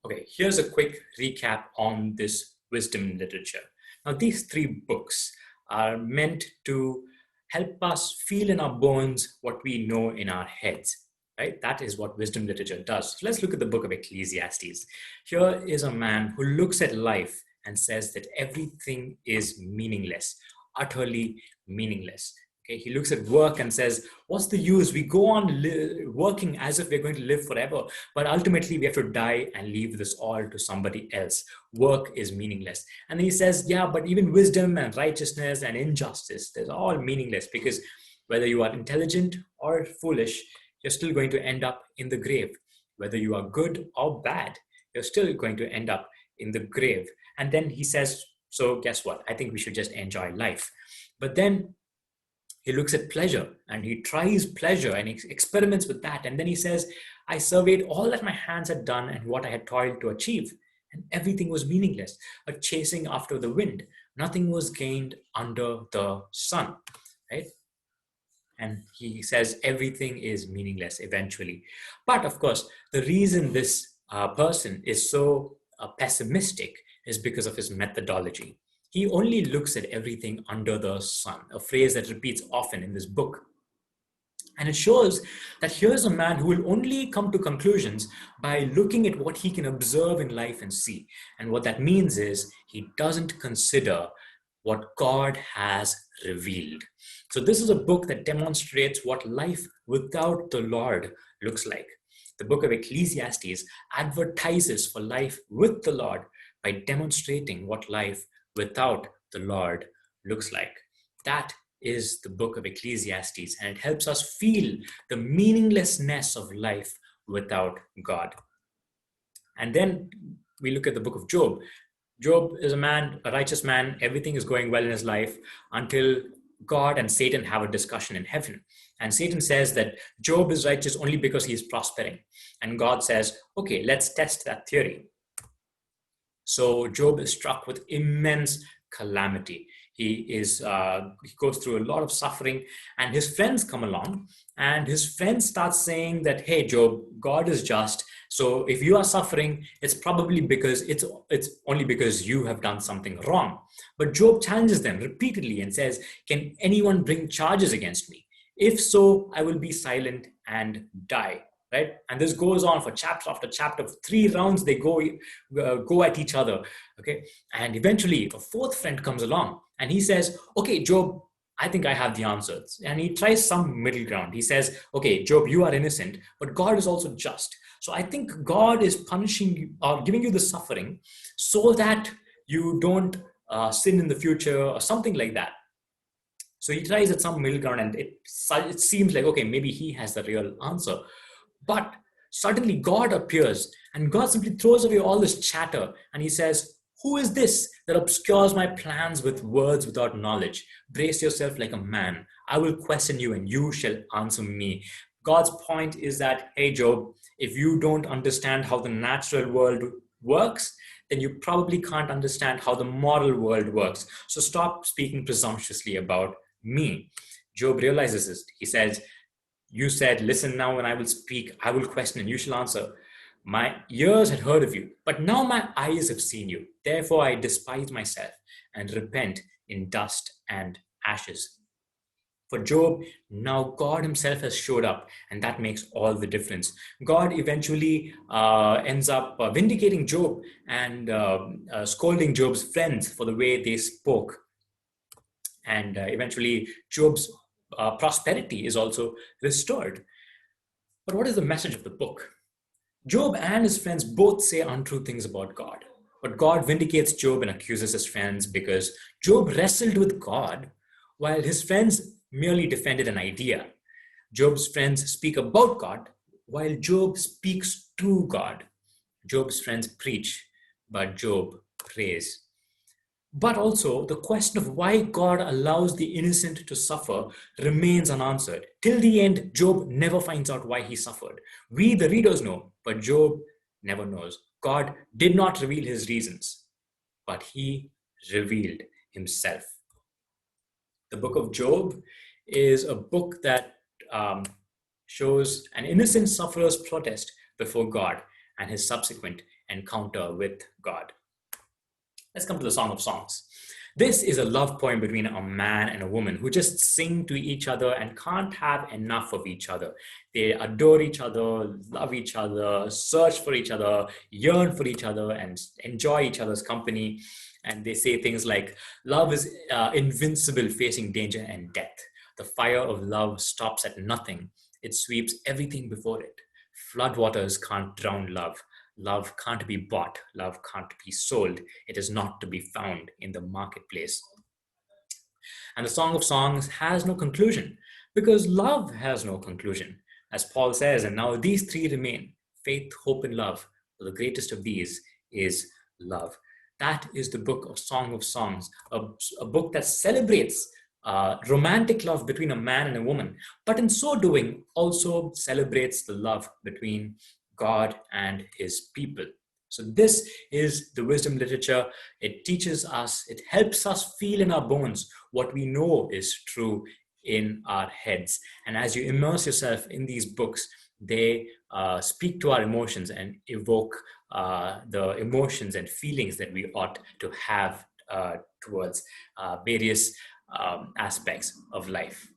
Okay, here's a quick recap on this wisdom literature. Now, these three books are meant to help us feel in our bones what we know in our heads, right? That is what wisdom literature does. So let's look at the book of Ecclesiastes. Here is a man who looks at life and says that everything is meaningless, utterly meaningless. Okay, he looks at work and says, what's the use? We go on working as if we're going to live forever, but ultimately we have to die and leave this all to somebody else. Work is meaningless. And then he says, yeah, but even wisdom and righteousness and injustice, they're all meaningless, because whether you are intelligent or foolish, you're still going to end up in the grave. Whether you are good or bad, you're still going to end up in the grave. And then he says, so guess what? I think we should just enjoy life. But then he looks at pleasure and he tries pleasure and he experiments with that. And then he says, I surveyed all that my hands had done and what I had toiled to achieve. And everything was meaningless, a chasing after the wind. Nothing was gained under the sun, right? And he says everything is meaningless eventually. But of course, the reason this person is so pessimistic is because of his methodology. He only looks at everything under the sun, a phrase that repeats often in this book. And it shows that here's a man who will only come to conclusions by looking at what he can observe in life and see. And what that means is he doesn't consider what God has revealed. So this is a book that demonstrates what life without the Lord looks like. The book of Ecclesiastes advertises for life with the Lord by demonstrating what life without the Lord looks like. That is the book of Ecclesiastes, and it helps us feel the meaninglessness of life without God. And then we look at the book of Job. Job is a man, a righteous man. Everything is going well in his life until God and Satan have a discussion in heaven. And Satan says that Job is righteous only because he is prospering. And God says, okay, let's test that theory. So Job is struck with immense calamity. He goes through a lot of suffering, and his friends come along, and his friends start saying that, hey, Job, God is just. So if you are suffering, it's probably because it's only because you have done something wrong. But Job challenges them repeatedly and says, can anyone bring charges against me? If so, I will be silent and die. Right? And this goes on for chapter after chapter. 3 rounds they go at each other. Okay, and eventually a fourth friend comes along and he says, okay, Job, I think I have the answers. And he tries some middle ground. He says, okay, Job, you are innocent, but God is also just. So I think God is punishing you or giving you the suffering so that you don't sin in the future or something like that. So he tries at some middle ground, and it seems like, okay, maybe he has the real answer. But suddenly God appears, and God simply throws away all this chatter, and he says, who is this that obscures my plans with words without knowledge? Brace yourself like a man. I will question you and you shall answer me. God's point is that, hey, Job, if you don't understand how the natural world works, then you probably can't understand how the moral world works. So stop speaking presumptuously about me. Job realizes this. He says, you said, listen now when I will speak, I will question and you shall answer. My ears had heard of you, but now my eyes have seen you. Therefore I despise myself and repent in dust and ashes. For Job, now God himself has showed up, and that makes all the difference. God eventually ends up vindicating Job and scolding Job's friends for the way they spoke. And eventually Job's prosperity is also restored. But what is the message of the book? Job and his friends both say untrue things about God. But God vindicates Job and accuses his friends because Job wrestled with God while his friends merely defended an idea. Job's friends speak about God while Job speaks to God. Job's friends preach, but Job prays. But also, the question of why God allows the innocent to suffer remains unanswered. Till the end, Job never finds out why he suffered. We, the readers, know, but Job never knows. God did not reveal his reasons, but he revealed himself. The book of Job is a book that shows an innocent sufferer's protest before God and his subsequent encounter with God. Let's come to the Song of Songs. This is a love poem between a man and a woman who just sing to each other and can't have enough of each other. They adore each other, love each other, search for each other, yearn for each other, and enjoy each other's company. And they say things like, love is invincible, facing danger and death. The fire of love stops at nothing. It sweeps everything before it. Floodwaters can't drown love. Love can't be bought. Love can't be sold. It is not to be found in the marketplace. And the Song of Songs has no conclusion because love has no conclusion. As Paul says, and now these three remain: faith, hope, and love. But the greatest of these is love. That is the book of Song of Songs, a book that celebrates romantic love between a man and a woman, but in so doing also celebrates the love between God and his people. So this is the wisdom literature. It teaches us, it helps us feel in our bones what we know is true in our heads. And as you immerse yourself in these books, they speak to our emotions and evoke the emotions and feelings that we ought to have towards various aspects of life.